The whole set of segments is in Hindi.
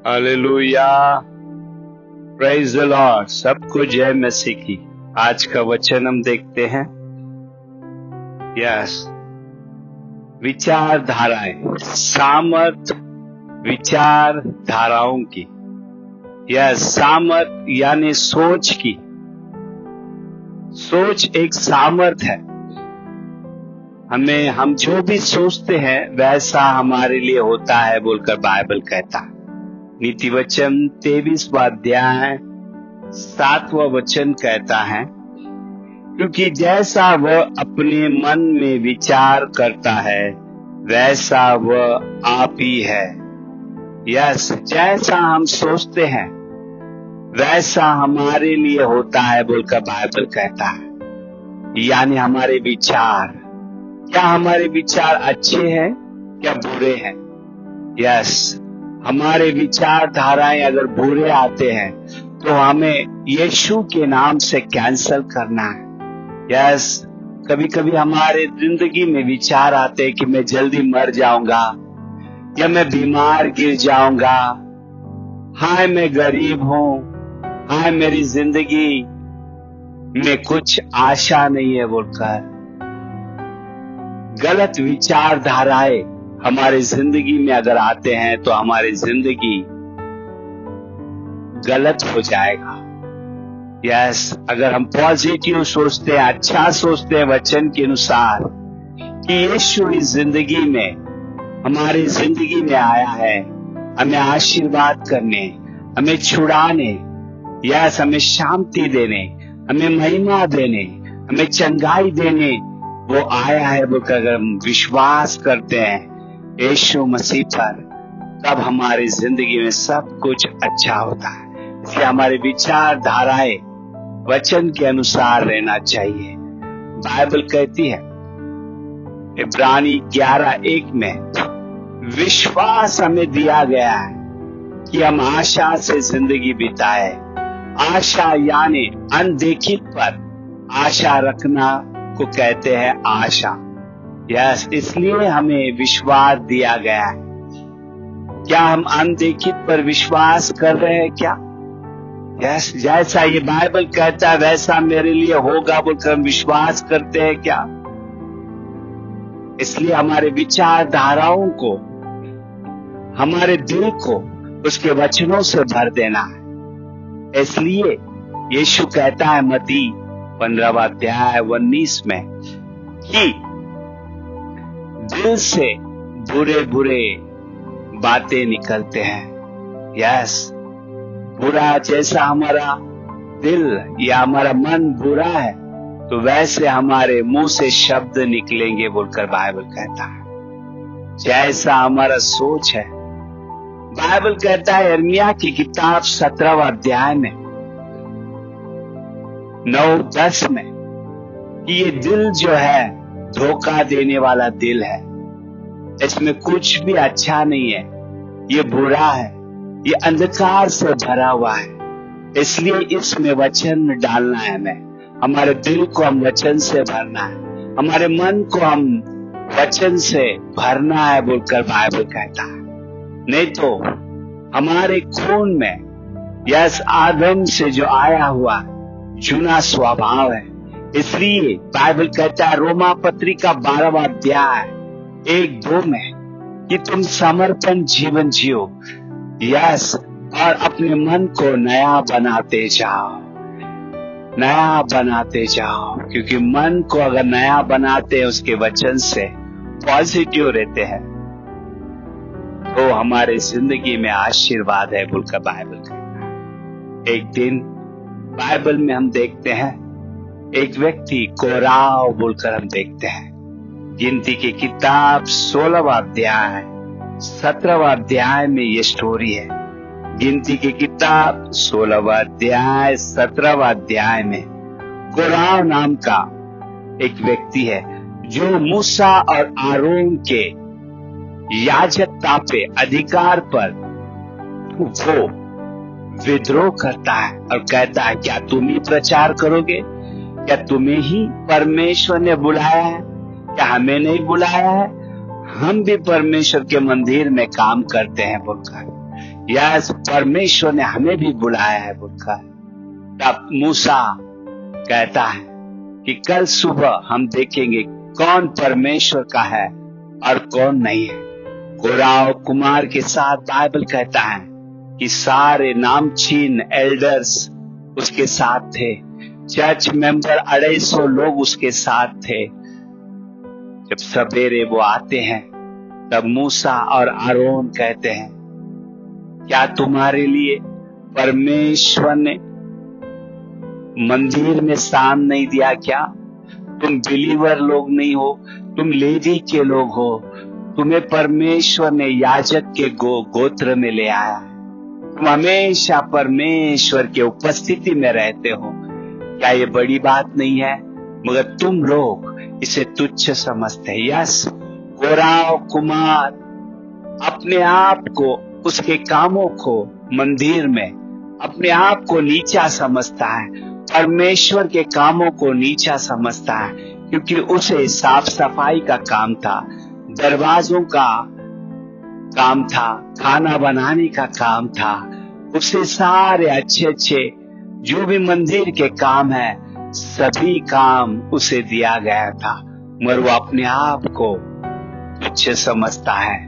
Hallelujah, praise the Lord. सबको जय मसीह की। आज का वचन हम देखते हैं। यस, विचारधाराएं, सामर्थ विचारधाराओं की। यस, सामर्थ यानी सोच की। सोच एक सामर्थ है। हम जो भी सोचते हैं वैसा हमारे लिए होता है बोलकर बाइबल कहता है। नीति वचन 23वां अध्याय 7वां वचन कहता है, क्योंकि जैसा वह अपने मन में विचार करता है वैसा वह आप ही है। यस, जैसा हम सोचते हैं वैसा हमारे लिए होता है बोलकर बाइबल कहता है। यानी हमारे विचार, क्या हमारे विचार अच्छे हैं क्या बुरे हैं? यस, हमारे विचारधाराएं अगर बुरे आते हैं तो हमें यीशु के नाम से कैंसल करना है। यस, कभी कभी हमारे जिंदगी में विचार आते हैं कि मैं जल्दी मर जाऊंगा या मैं बीमार गिर जाऊंगा, हाय मैं गरीब हूं, हाय मेरी जिंदगी में कुछ आशा नहीं है बोलकर गलत विचारधाराएं हमारे जिंदगी में अगर आते हैं तो हमारी जिंदगी गलत हो जाएगा। यस, अगर हम पॉजिटिव सोचते हैं, अच्छा सोचते हैं वचन के अनुसार कि यीशु इस जिंदगी में, हमारी जिंदगी में आया है हमें आशीर्वाद करने, हमें छुड़ाने, यस हमें शांति देने, हमें महिमा देने, हमें चंगाई देने वो आया है बोलकर अगर हम विश्वास करते हैं यीशु मसीह पर, तब हमारी जिंदगी में सब कुछ अच्छा होता है। इसलिए हमारे विचारधाराएं वचन के अनुसार रहना चाहिए। बाइबल कहती है इब्रानी 11:1 में, विश्वास हमें दिया गया है कि हम आशा से जिंदगी बिताए। आशा यानी अनदेखी पर आशा रखना को कहते हैं आशा। यस, इसलिए हमें विश्वास दिया गया है। क्या हम अनदेखी पर विश्वास कर रहे हैं क्या? यस, जैसा ये बाइबल कहता है वैसा मेरे लिए होगा बोलकर हम विश्वास करते हैं क्या? इसलिए हमारे विचारधाराओं को, हमारे दिल को उसके वचनों से भर देना है। इसलिए यीशु कहता है मत्ती 15वां अध्याय 19 में कि दिल से बुरे बुरे बातें निकलते हैं। यस, बुरा जैसा हमारा दिल या हमारा मन बुरा है तो वैसे हमारे मुंह से शब्द निकलेंगे बोलकर बाइबल कहता है। जैसा हमारा सोच है, बाइबल कहता है यिर्मयाह की किताब 17वां अध्याय में 9-10 में कि ये दिल जो है धोखा देने वाला दिल है, इसमें कुछ भी अच्छा नहीं है, ये बुरा है, ये अंधकार से भरा हुआ है। इसलिए इसमें वचन डालना है हमें, हमारे दिल को हम वचन से भरना है, हमारे मन को हम वचन से भरना है बोलकर बाइबल कहता है। नहीं तो हमारे खून में यस आदम से जो आया हुआ जुना स्वभाव है। इसलिए बाइबल कहता है रोमा पत्रिका 12वां अध्याय 1-2 में कि तुम समर्पण जीवन जियो, यस, और अपने मन को नया बनाते जाओ, नया बनाते जाओ। क्योंकि मन को अगर नया बनाते हैं उसके वचन से, पॉजिटिव रहते हैं, तो हमारे जिंदगी में आशीर्वाद है बोलकर बाइबल कहता है। एक दिन बाइबल में हम देखते हैं एक व्यक्ति कोराह बोलकर हम देखते हैं। गिनती की किताब 16वां अध्याय 17वां अध्याय में ये स्टोरी है। गिनती की किताब 16वां अध्याय 17वां अध्याय में कोराह नाम का एक व्यक्ति है जो मूसा और आरोन के याजकता पे अधिकार पर वो विद्रोह करता है और कहता है क्या तुम ही प्रचार करोगे? क्या तुम्हें ही परमेश्वर ने बुलाया है? क्या हमें नहीं बुलाया है? हम भी परमेश्वर के मंदिर में काम करते हैं बोलकर। यस, परमेश्वर ने हमें भी बुलाया है बोलकर। तब मूसा कहता है कि कल सुबह हम देखेंगे कौन परमेश्वर का है और कौन नहीं है। कोराह कुमार के साथ बाइबल कहता है कि सारे नामचीन एल्डर्स उसके साथ थे, चर्च मेंबर 250 लोग उसके साथ थे। जब सवेरे वो आते हैं तब मूसा और आरोन कहते हैं, क्या तुम्हारे लिए परमेश्वर ने मंदिर में स्थान नहीं दिया क्या? तुम बिलीवर लोग नहीं हो, तुम लेवी के लोग हो, तुम्हें परमेश्वर ने याजक के गोत्र में ले आया है, तुम हमेशा परमेश्वर के उपस्थिति में रहते हो। क्या ये बड़ी बात नहीं है? मगर तुम लोग इसे तुच्छ समझते हैं। यस, कोराह कुमार अपने आप को, उसके कामों को मंदिर में अपने आप को नीचा समझता है, परमेश्वर के कामों को नीचा समझता है, क्योंकि उसे साफ सफाई का काम था, दरवाजों का काम था, खाना बनाने का काम था, उसे सारे अच्छे अच्छे जो भी मंदिर के काम है सभी काम उसे दिया गया था। मगर वो अपने आप को तुच्छ समझता है,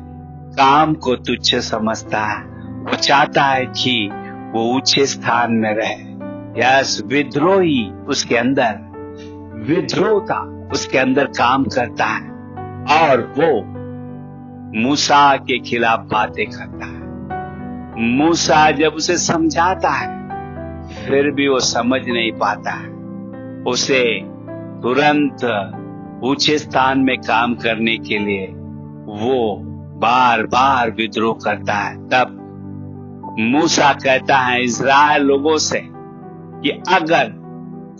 काम को तुच्छ समझता है। वो चाहता है कि वो ऊंचे स्थान में रहे। यस, विद्रोही उसके अंदर, विद्रोहता उसके अंदर काम करता है और वो मूसा के खिलाफ बातें करता है। मूसा जब उसे समझाता है फिर भी वो समझ नहीं पाता है। उसे तुरंत ऊंचे स्थान में काम करने के लिए वो बार बार विद्रोह करता है। तब मूसा कहता है इस्राएल लोगों से कि अगर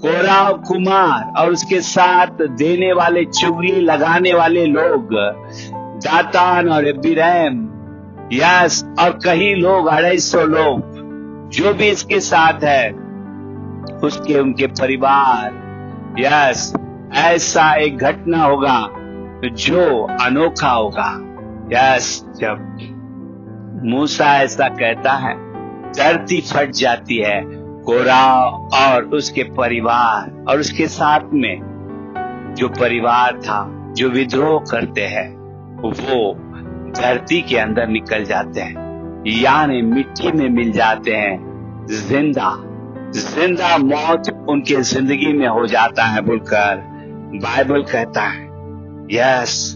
कोराह कुमार और उसके साथ देने वाले, चुगली लगाने वाले लोग, दातान और अबीराम, यस, और कई लोग 250 लोग जो भी इसके साथ है, उसके उनके परिवार, यस, ऐसा एक घटना होगा जो अनोखा होगा। यस, जब मूसा ऐसा कहता है धरती फट जाती है। कोराह और उसके परिवार और उसके साथ में जो परिवार था जो विद्रोह करते हैं वो धरती के अंदर निकल जाते हैं, यानी मिट्टी में मिल जाते हैं। जिंदा मौत उनके जिंदगी में हो जाता है बोलकर बाइबल कहता है। यस,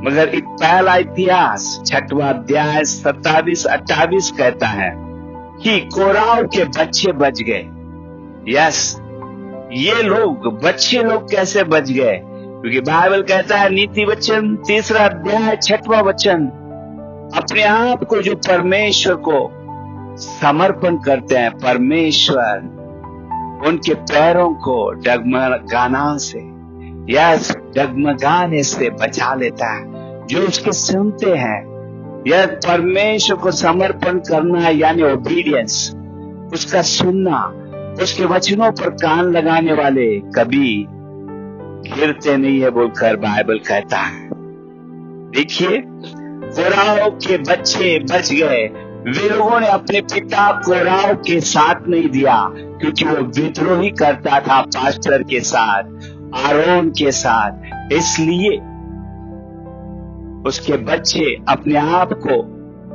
मगर एक पहला इतिहास 6वां अध्याय 27-28 कहता है कि कोराह के बच्चे बच गए। यस, ये लोग, बच्चे लोग कैसे बच गए? क्योंकि बाइबल कहता है नीति वचन 3 अध्याय 6वां वचन, अपने आप को जो परमेश्वर को समर्पण करते हैं, परमेश्वर उनके पैरों को डगमगाना से, यस, डगमगाने से बचा लेता है। जो उसके सुनते हैं, यह परमेश्वर को समर्पण करना यानी ओबीडियंस, उसका सुनना, उसके वचनों पर कान लगाने वाले कभी गिरते नहीं है बोलकर बाइबल कहता है। देखिए, कोराह के बच्चे बच गए। वे लोगों ने अपने पिता कोराह के साथ नहीं दिया क्योंकि वो विद्रोही करता था पास्टर के साथ, आरोन के साथ। इसलिए उसके बच्चे अपने आप को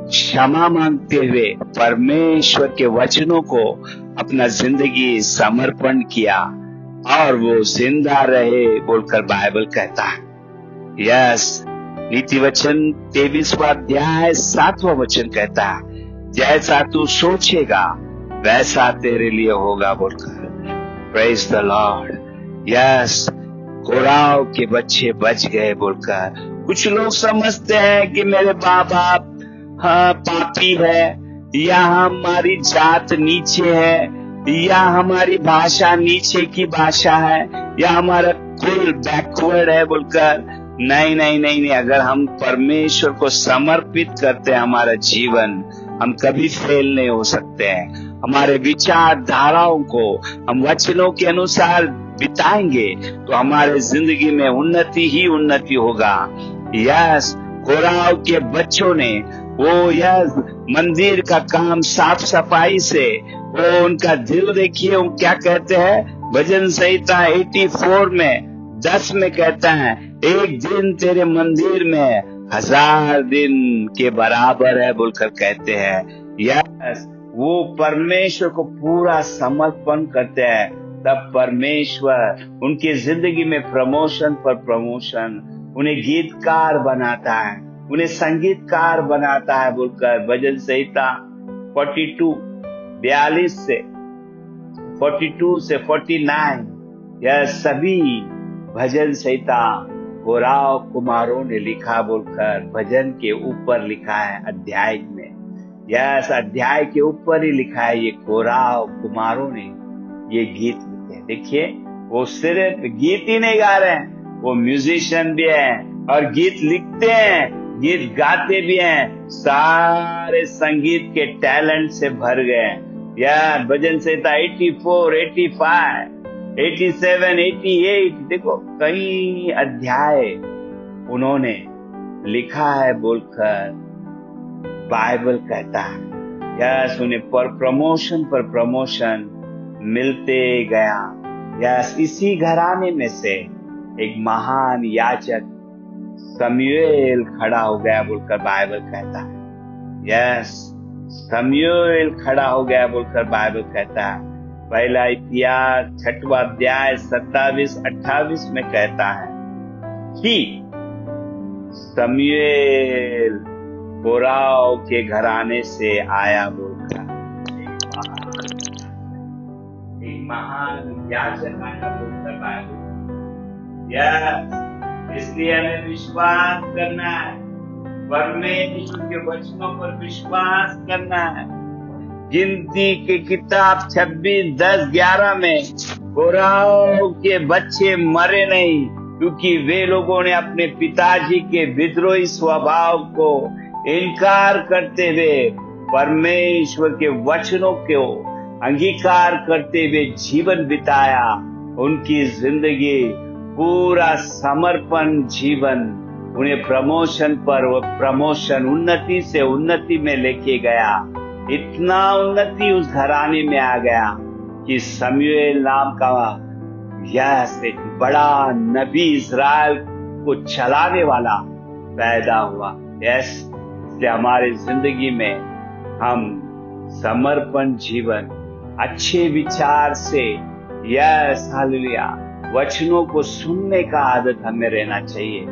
क्षमा मांगते हुए परमेश्वर के वचनों को अपना जिंदगी समर्पण किया और वो जिंदा रहे बोलकर बाइबल कहता है। यस, नीति वचन 23वां अध्याय 7वां वचन कहता है, जैसा तू सोचेगा वैसा तेरे लिए होगा बोलकर। Praise the Lord. यस, कोराह के बच्चे बच गए बोलकर। कुछ लोग समझते हैं कि मेरे माँ बाप पापी है, या हमारी जात नीचे है, या हमारी भाषा नीचे की भाषा है, या हमारा कुल बैकवर्ड है बोलकर। नहीं नहीं नहीं नहीं, अगर हम परमेश्वर को समर्पित करते हैं हमारा जीवन, हम कभी फेल नहीं हो सकते हैं। हमारे विचारधाराओं को हम वचनों के अनुसार बिताएंगे तो हमारे जिंदगी में उन्नति ही उन्नति होगा। यस, कोराह के बच्चों ने वो यह मंदिर का काम साफ सफाई से, वो उनका दिल देखिए वो क्या कहते हैं। भजन संहिता 84 में 10 में कहता है, एक दिन तेरे मंदिर में 1000 दिन के बराबर है बोलकर कहते हैं। यस, वो परमेश्वर को पूरा समर्पण करते हैं, तब परमेश्वर उनकी जिंदगी में प्रमोशन पर प्रमोशन, उन्हें गीतकार बनाता है, उन्हें संगीतकार बनाता है बोलकर भजन संहिता 42 से 49 यह सभी भजन संहिता कोराव कुमारों ने लिखा बोलकर भजन के ऊपर लिखा है अध्याय में। यह अध्याय के ऊपर ही लिखा है, ये कोराव कुमारों ने ये गीत लिखे हैं। देखिए वो सिर्फ गीत ही नहीं गा रहे हैं, वो म्यूजिशियन भी हैं और गीत लिखते हैं, गीत गाते भी हैं, सारे संगीत के टैलेंट से भर गए। यह भजन संहिता 84, 85, 87, 88 देखो कई अध्याय उन्होंने लिखा है बोलकर बाइबल कहता है। यस, उन्हें पर प्रमोशन मिलते गया। यस, इसी घराने में से एक महान याजक शमूएल खड़ा हो गया बोलकर बाइबल कहता है। यस, शमूएल खड़ा हो गया बोलकर बाइबल कहता है। पहला इतिहास 6वां अध्याय 27-28 में कहता है कि शमूएल कोराव के घराने से आया बोलकर एक महान याजक आया बोलकर बाइबल। यस, इसलिए हमें विश्वास करना है, परमेश्वर के वचनों पर विश्वास करना है। गिनती की किताब 26:10-11 में कोराह के बच्चे मरे नहीं, क्योंकि वे लोगों ने अपने पिताजी के विद्रोही स्वभाव को इनकार करते हुए परमेश्वर के वचनों को अंगीकार करते हुए जीवन बिताया। उनकी जिंदगी पूरा समर्पण जीवन उन्हें प्रमोशन पर प्रमोशन, उन्नति से उन्नति में लेके गया। इतना उन्नति उस घराने में आ गया कि शमूएल नाम का यह एक बड़ा नबी इज़राइल को चलाने वाला पैदा हुआ। यस, इसलिए हमारे जिंदगी में हम समर्पण जीवन, अच्छे विचार से, यस हालेलुया, वचनों को सुनने का आदत हमें रहना चाहिए।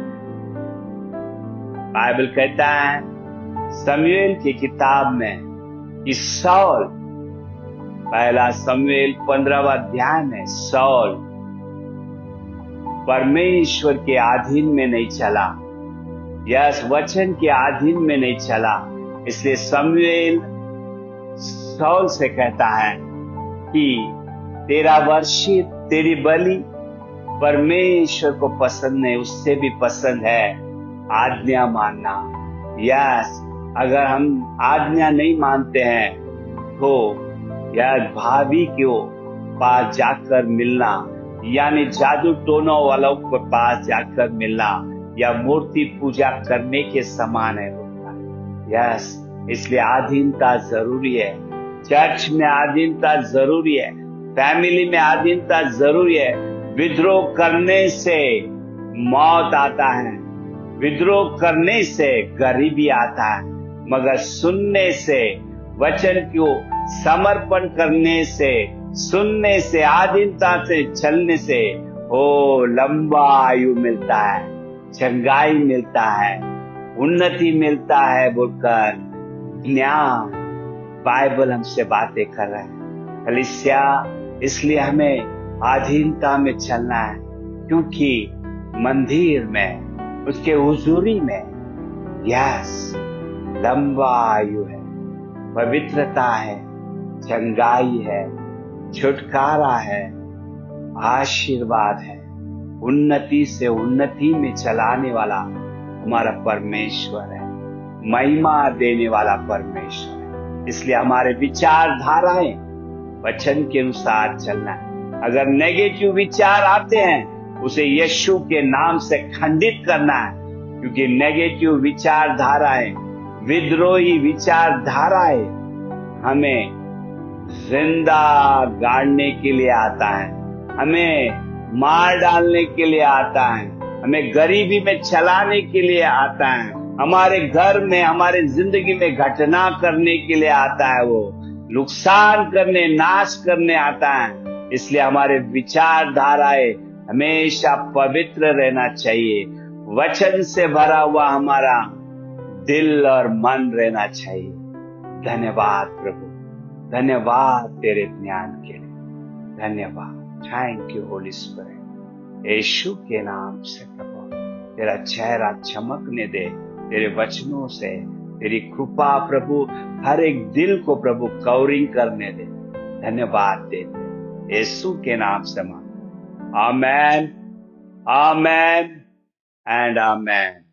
बाइबल कहता है शमूएल की किताब में कि शाऊल, पहला शमूएल 15वां अध्याय में शाऊल परमेश्वर के अधीन में नहीं चला, यस वचन के अधीन में नहीं चला। इसलिए शमूएल शाऊल से कहता है कि तेरा वर्षित, तेरी बलि परमेश्वर को पसंद नहीं, उससे भी पसंद है आज्ञा मानना। यस, अगर हम आज्ञा नहीं मानते हैं तो यह भाभी के पास जाकर मिलना, यानी जादू टोनों वालों के पास जाकर मिलना या मूर्ति पूजा करने के समान है। यस, इसलिए अधीनता जरूरी है। चर्च में अधीनता जरूरी है, फैमिली में अधीनता जरूरी है। विद्रोह करने से मौत आता है, विद्रोह करने से गरीबी आता है, मगर सुनने से, वचन को समर्पण करने से, सुनने से, आधीनता से चलने से ओ लंबा आयु मिलता है, चंगाई मिलता है, उन्नति मिलता है बोलकर ज्ञान बाइबल हमसे बातें कर रहे हैं। कलीसिया, इसलिए हमें अधीनता में चलना है, क्योंकि मंदिर में, उसके हुजूरी में यस लंबा आयु है, पवित्रता है, चंगाई है, छुटकारा है, आशीर्वाद है, उन्नति से उन्नति में चलाने वाला हमारा परमेश्वर है, महिमा देने वाला परमेश्वर है। इसलिए हमारे विचारधाराएं वचन के अनुसार चलना है। अगर नेगेटिव विचार आते हैं उसे यीशु के नाम से खंडित करना है, क्योंकि नेगेटिव विचारधाराएं विद्रोही विचारधाराएं हमें जिंदा गाड़ने के लिए आता है, हमें मार डालने के लिए आता है, हमें गरीबी में चलाने के लिए आता है, हमारे घर में, हमारे जिंदगी में घटना करने के लिए आता है, वो नुकसान करने, नाश करने आता है। इसलिए हमारे विचारधाराएं हमेशा पवित्र रहना चाहिए। वचन से भरा हुआ हमारा दिल और मन रहना चाहिए। धन्यवाद प्रभु, धन्यवाद तेरे ज्ञान के लिए, धन्यवाद। Thank you holy spirit. Yeshu के नाम से प्रभु तेरा चेहरा चमकने दे, तेरे वचनों से तेरी कृपा प्रभु हर एक दिल को प्रभु कवरिंग करने दे। धन्यवाद दे यीशु के नाम से मांग। आमेन, आमेन एंड आमेन।